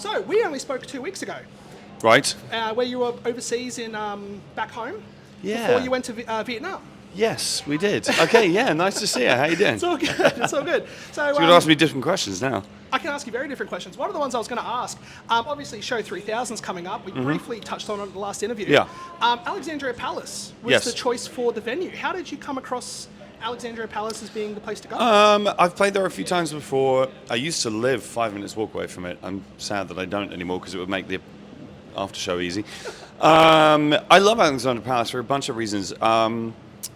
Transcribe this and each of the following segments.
So, we only spoke 2 weeks ago, Right? where you were overseas in back home Yeah. before you went to Vietnam. Yes, we did. Okay, yeah, nice to see you. How you doing? It's all good. It's all good. So, You would ask me different questions now. I can ask you very different questions. One of the ones I was going to ask, obviously Show 3000 is coming up. We briefly touched on it in the last interview. Yeah. Alexandria Palace was Yes. the choice for the venue. How did you come across Alexandria Palace as being the place to go? I've played there a few times before. I used to live 5 minutes walk away from it. I'm sad that I don't anymore because it would make the after show easy. I love Alexandria Palace for a bunch of reasons.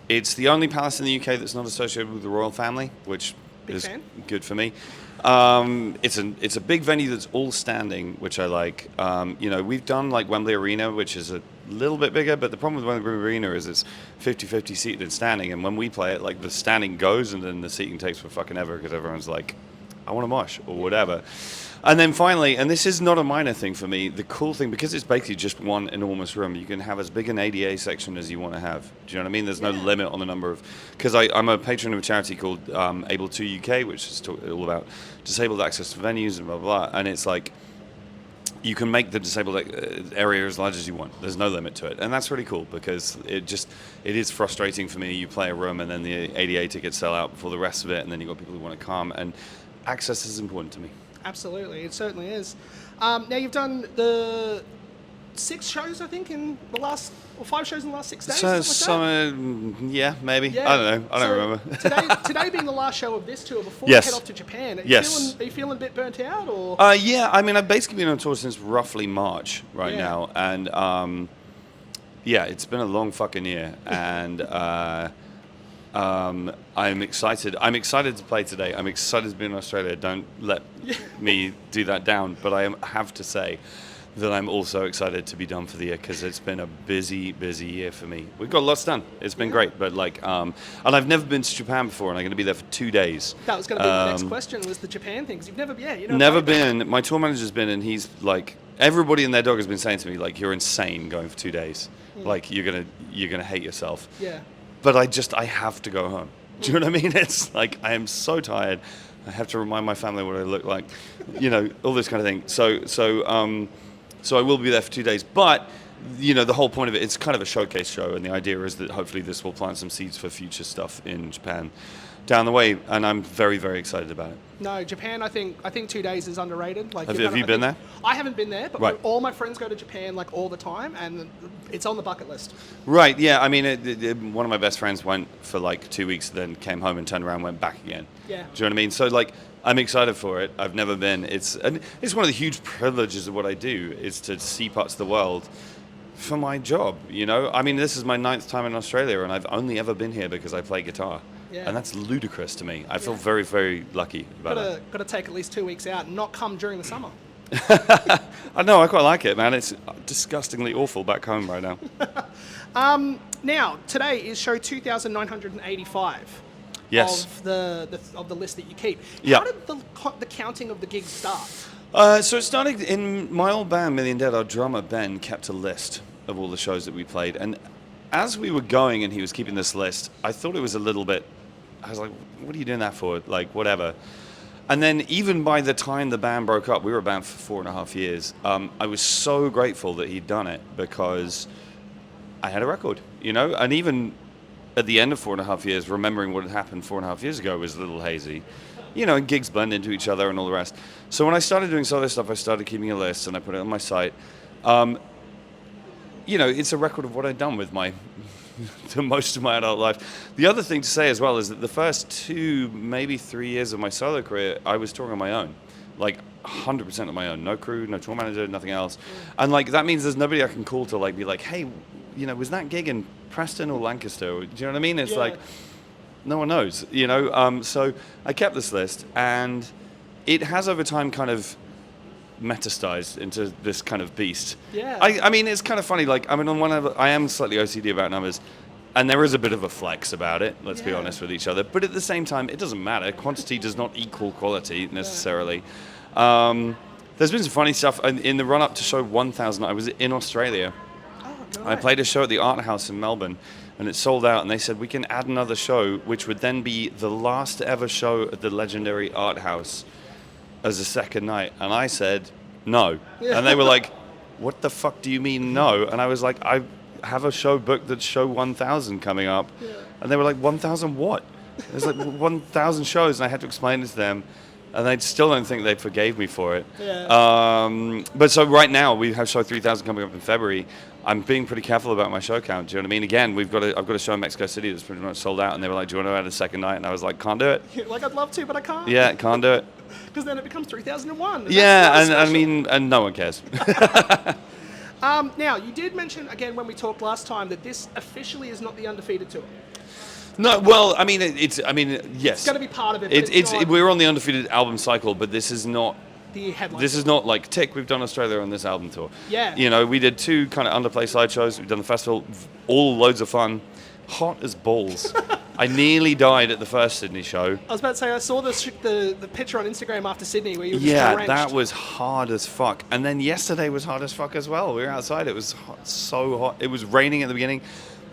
It's the only palace in the UK that's not associated with the royal family, which is good for me. It's a big venue that's all standing, which I like. We've done like Wembley Arena, which is a little bit bigger, but the problem with Wembley Arena is it's 50-50 seated and standing, and when we play it, like the standing goes and then the seating takes for fucking ever because everyone's like, I want a mosh or whatever. And then finally, and this is not a minor thing for me, the cool thing, because it's basically just one enormous room, you can have as big an ADA section as you want to have. Do you know what I mean? There's no limit on the number of... Because I'm a patron of a charity called Able2 UK, which is all about disabled access to venues and blah, blah, blah. And it's like, you can make the disabled area as large as you want. There's no limit to it. And that's really cool because it is frustrating for me. You play a room and then the ADA tickets sell out before the rest of it, and then you've got people who want to come. And access is important to me. Absolutely, it certainly is. Now you've done the 6 shows, I think, in the last, or 5 shows in the last 6 days. Yeah, maybe. Yeah. I don't know. I don't remember. today being the last show of this tour before you head off to Japan. Are you feeling a bit burnt out, or? Yeah. I mean, I've basically been on tour since roughly March now, and it's been a long fucking year, and. I'm excited. I'm excited to play today. I'm excited to be in Australia. Don't let me do that down. But I have to say that I'm also excited to be done for the year because it's been a busy, busy year for me. We've got lots done. It's been great. But and I've never been to Japan before, and I'm going to be there for 2 days. That was going to be the next question, was the Japan thing. 'Cause you've never been. Never been. My tour manager's been, and he's like, everybody and their dog has been saying to me, like, you're insane going for 2 days. Like, you're gonna hate yourself. Yeah. But I have to go home. Do you know what I mean? It's like, I am so tired. I have to remind my family what I look like, all this kind of thing. So I will be there for 2 days. But, the whole point of it, it's kind of a showcase show. And the idea is that hopefully this will plant some seeds for future stuff in Japan down the way. And I'm very, very excited about it. No, Japan, I think 2 days is underrated. Like, have you been there? I haven't been there, but right. All my friends go to Japan like all the time, and it's on the bucket list. Right, yeah. I mean, one of my best friends went for like 2 weeks, then came home and turned around and went back again. Yeah. Do you know what I mean? So like, I'm excited for it. I've never been. It's one of the huge privileges of what I do, is to see parts of the world for my job, I mean, this is my 9th time in Australia, and I've only ever been here because I play guitar. Yeah. And that's ludicrous to me. I feel very, very lucky about it. Got to take at least 2 weeks out and not come during the summer. I know, I quite like it, man. It's disgustingly awful back home right now. Now, today is show 2,985. Yes. Of the list that you keep. Yep. How did the counting of the gigs start? So it started in my old band, Million Dead. Our drummer, Ben, kept a list of all the shows that we played. And as we were going and he was keeping this list, I thought it was a little bit... I was like, what are you doing that for? Like, whatever. And then even by the time the band broke up, we were a band for 4.5 years, I was so grateful that he'd done it because I had a record, And even at the end of 4.5 years, remembering what had happened 4.5 years ago was a little hazy. And gigs blend into each other and all the rest. So when I started doing solo stuff, I started keeping a list and I put it on my site. It's a record of what I'd done with the most of my adult life. The other thing to say as well is that the first 2, maybe 3 years of my solo career, I was touring on my own, like 100% on my own. No crew, no tour manager, nothing else. And like that means there's nobody I can call to like be like, hey, was that gig in Preston or Lancaster? Do you know what I mean? It's like, no one knows, So I kept this list, and it has over time kind of metastasized into this kind of beast. Yeah. I mean, it's kind of funny. Like, I mean, on one level, I am slightly OCD about numbers, and there is a bit of a flex about it. Let's be honest with each other. But at the same time, it doesn't matter. Quantity does not equal quality necessarily. There's been some funny stuff in the run-up to show 1,000. I was in Australia. Oh, I played a show at the Art House in Melbourne, and it sold out, and they said, we can add another show, which would then be the last ever show at the legendary Art House as a second night. And I said, no. Yeah. And they were like, what the fuck do you mean no? And I was like, I have a show booked that's show 1,000 coming up. Yeah. And they were like, 1,000 what? There's like 1,000 shows, and I had to explain it to them. And I still don't think they forgave me for it. Yeah. But so right now, we have show 3,000 coming up in February. I'm being pretty careful about my show count. Do you know what I mean? Again, I've got a show in Mexico City that's pretty much sold out. And they were like, do you want to add a second night? And I was like, can't do it. Like, I'd love to, but I can't. Yeah, can't do it. Because then it becomes 3001. Yeah, and I mean, and no one cares. Now, you did mention, again, when we talked last time, that this officially is not the Undefeated Tour. No, well, I mean, yes. It's going to be part of it. But It's not we're on the Undefeated album cycle, but this is not. the headline. This is not like Tick. We've done Australia on this album tour. Yeah. You know, we did 2 kind of underplay side shows. We've done the festival, all loads of fun, hot as balls. I nearly died at the first Sydney show. I was about to say, I saw the picture on Instagram after Sydney where you were just Yeah, drenched. that was hard as fuck. And then yesterday was hard as fuck as well. We were outside. It was hot, so hot. It was raining at the beginning,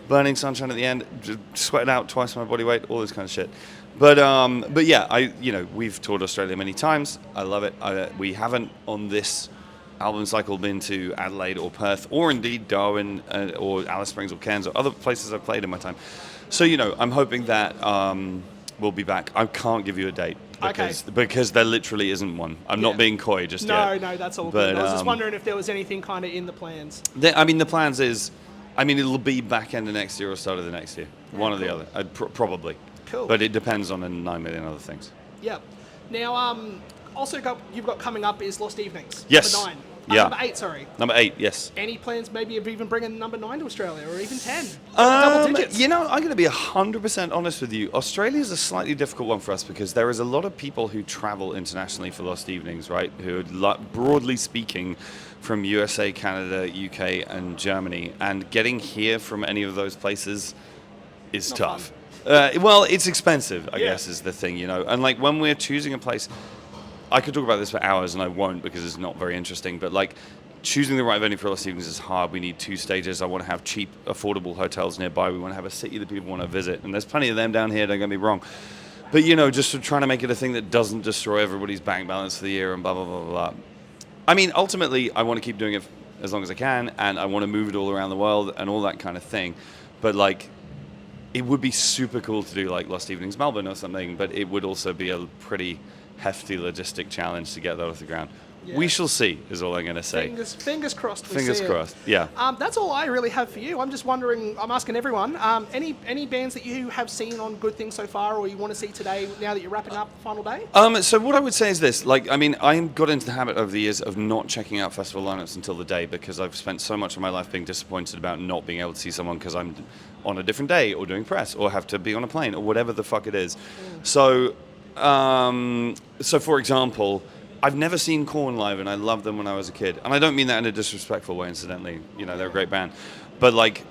burning sunshine at the end, just sweated out twice my body weight, all this kind of shit. But yeah, we've toured Australia many times. I love it. We haven't on this album cycle been to Adelaide or Perth or indeed Darwin or Alice Springs or Cairns or other places I've played in my time. So, I'm hoping that we'll be back. I can't give you a date because there literally isn't one. I'm not being coy just yet. No, that's all But, good. I was just wondering if there was anything kind of in the plans. The plans is, it'll be back end of next year or start of the next year. One or the other, probably. Cool. But it depends on 9 million other things. Yeah. Now, also you've got coming up is Lost Evenings. Yes. Number 9. Yeah. Number 8, sorry. Number 8, yes. Any plans maybe of even bringing number 9 to Australia or even 10? Double digits? I'm going to be 100% honest with you. Australia is a slightly difficult one for us because there is a lot of people who travel internationally for Lost Evenings, right? Who are, broadly speaking, from USA, Canada, UK, and Germany. And getting here from any of those places is Not tough. fun. Well, it's expensive, I guess, is the thing, And like when we're choosing a place, I could talk about this for hours and I won't because it's not very interesting, but like choosing the right venue for Lost Evenings is hard. We need 2 stages. I want to have cheap, affordable hotels nearby. We want to have a city that people want to visit. And there's plenty of them down here, don't get me wrong. But, just trying to make it a thing that doesn't destroy everybody's bank balance for the year and blah, blah, blah, blah, blah. Ultimately, I want to keep doing it as long as I can, and I want to move it all around the world and all that kind of thing. But, like, it would be super cool to do, like, Lost Evenings Melbourne or something, but it would also be a pretty hefty logistic challenge to get that off the ground. Yeah. We shall see, is all I'm going to say. Fingers crossed. Fingers crossed, yeah. That's all I really have for you. I'm just wondering, I'm asking everyone, any bands that you have seen on Good Things so far or you want to see today now that you're wrapping up the final day? So what I would say is this, I got into the habit over the years of not checking out festival lineups until the day because I've spent so much of my life being disappointed about not being able to see someone because I'm on a different day or doing press or have to be on a plane or whatever the fuck it is. So for example, I've never seen Korn live, and I loved them when I was a kid. And I don't mean that in a disrespectful way, incidentally. They're a great band. But, like,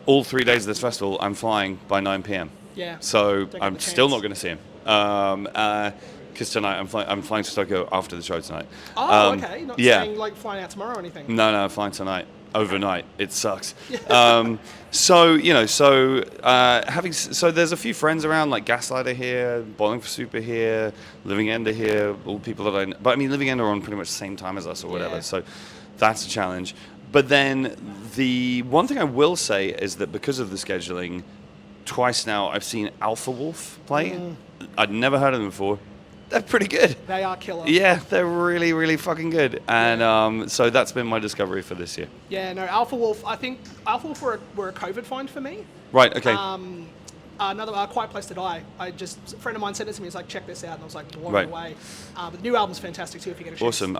all 3 days of this festival, I'm flying by 9 p.m. Yeah. So I'm still not going to see him. Because tonight I'm flying to Tokyo after the show tonight. Oh, okay. You're not saying, like, flying out tomorrow or anything? No, I'm flying tonight. Overnight. It sucks. Yeah. So there's a few friends around, like Gaslighter here, Boiling for Super here, Living End are here, all people that I know. But Living End are on pretty much the same time as us or whatever. Yeah. So that's a challenge. But then the one thing I will say is that because of the scheduling, twice now I've seen Alpha Wolf play. I'd never heard of them before. They're pretty good. They are killer. Yeah, they're really, really fucking good. And so that's been my discovery for this year. Yeah, no, Alpha Wolf, I think Alpha Wolf were a COVID find for me. Right, okay. Another Quiet Place to Die. A friend of mine sent it to me. He's like, check this out, and I was like, blown Right. away. But the new album's fantastic too. If you get a chance. Awesome.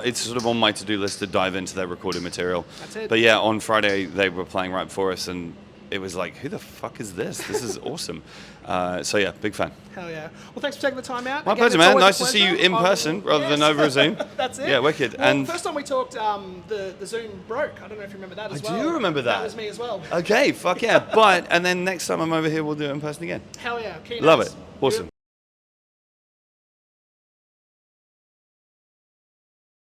It's sort of on my to-do list to dive into their recorded material. That's it. But yeah, on Friday they were playing right before us, and it was like, who the fuck is this? This is awesome. So yeah, big fan. Hell yeah. Well, thanks for taking the time out. My Again, pleasure, it's man. always a Nice to see you pleasure. in person rather than over Zoom. That's it. Yeah, wicked. Well, And first time we talked, the Zoom broke. I don't know if you remember that as I well. do remember that. That was me as well. okay, fuck yeah. And then next time I'm over here, we'll do it in person again. Hell yeah. Keen Love as. it. Awesome.